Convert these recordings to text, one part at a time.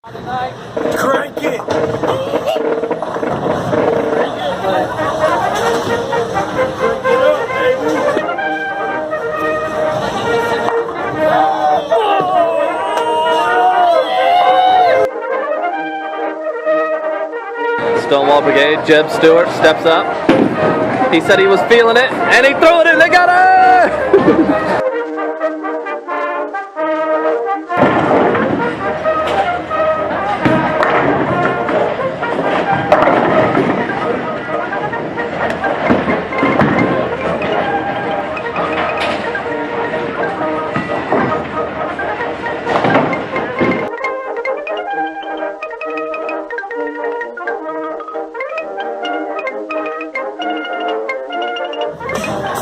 Crank it! Stonewall Brigade, Jeb Stewart steps up. He said he was feeling it, and he threw it in. They got it!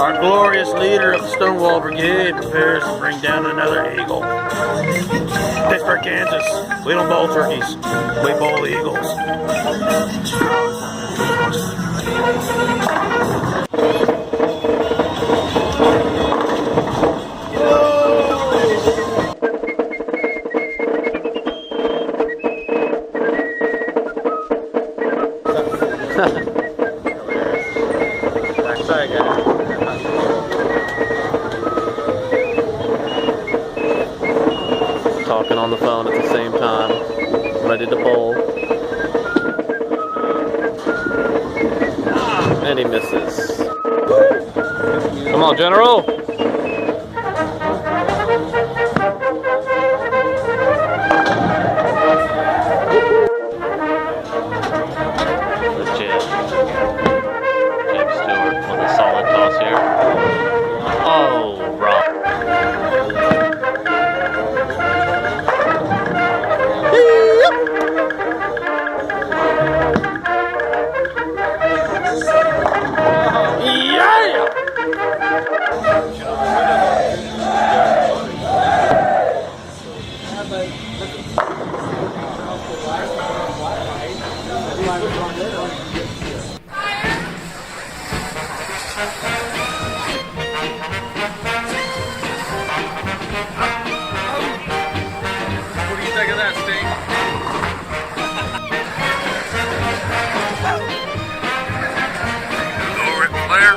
Our glorious leader of the Stonewall Brigade prepares to bring down another eagle. Pittsburgh, Kansas. We don't bowl turkeys. We bowl eagles. Sorry, guys. Talking on the phone at the same time, ready to bowl. And he misses. Come on, General! Legit. Jeb Stewart with a solid toss here. Oh, wrong. What do you think of that, Sting? Go, Ric Flair.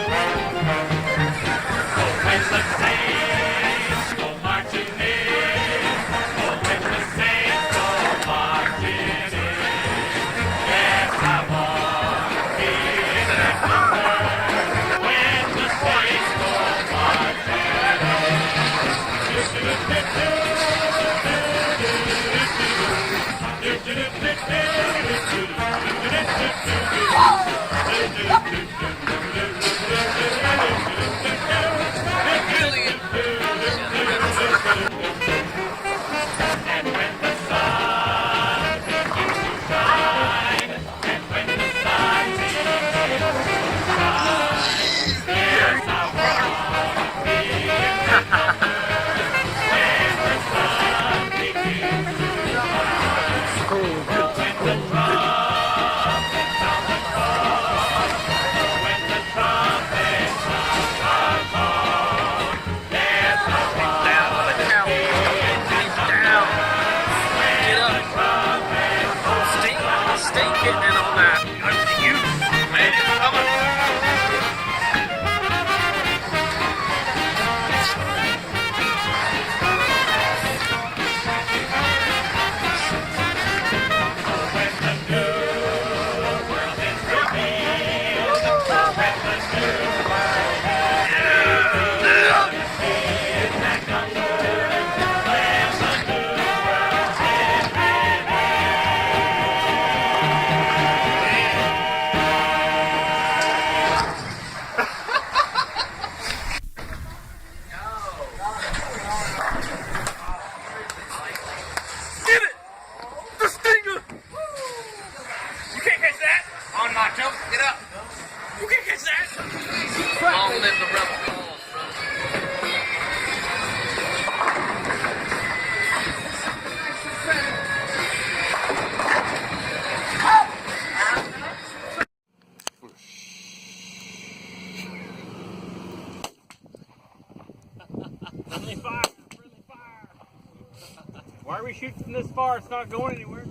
shoot from this far, it's not going anywhere.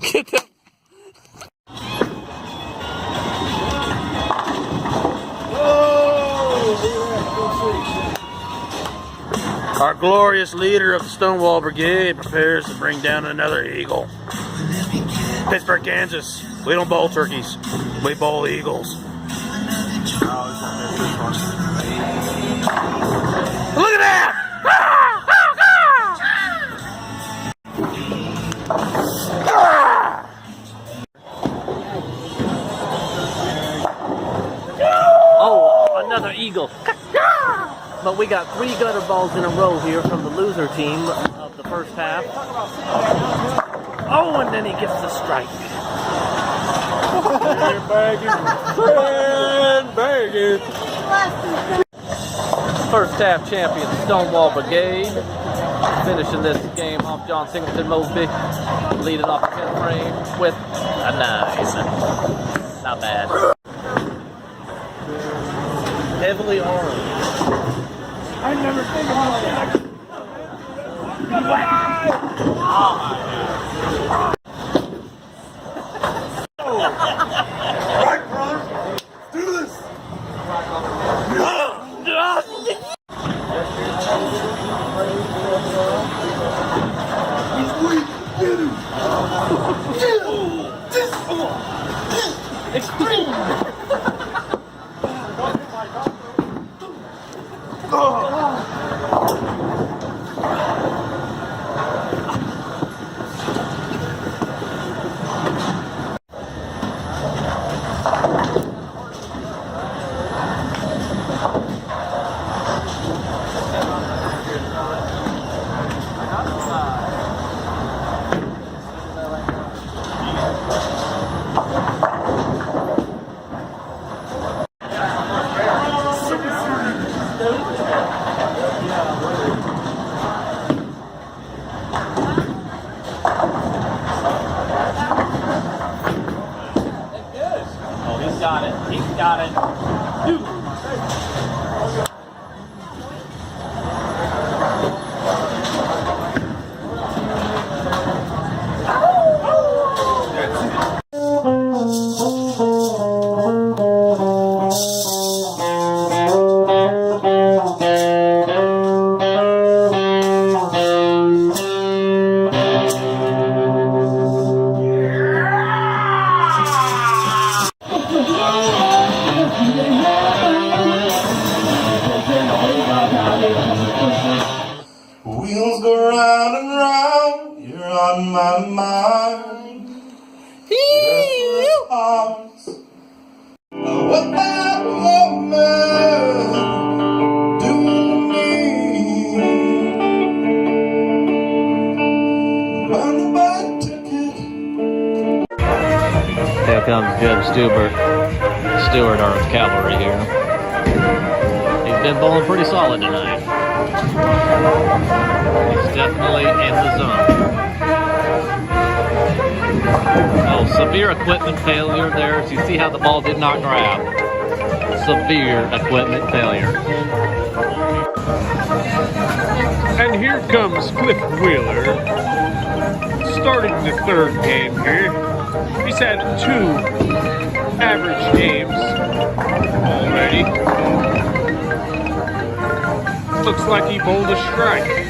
Get them. Our glorious leader of the Stonewall Brigade prepares to bring down another eagle. Pittsburgh, Kansas. We don't bowl turkeys. We bowl eagles. Look at that! Oh, another eagle. But we got 3 gutter balls in a row here from the loser team of the first half. Oh, and then he gets the strike. First half champion, Stonewall Brigade. Finishing this game off John Singleton Mosby. Leading off the 10th frame with a 9. Not bad. Heavily armed. I never think about that. Right, brother. Do this. He's weak. Get him. Extreme! He's got it. Wheels go round and round, you're on my mind. Restless hearts. What that woman doing to me? Find the bad ticket. Here comes Jeb Stewart, our cavalry here. He's been bowling pretty solid tonight. He's definitely in the zone. Oh, severe equipment failure there. So you see how the ball did not grab. Severe equipment failure. And here comes Cliff Wheeler, starting the third game here. He's had 2 average games already. Looks like he bowled a strike.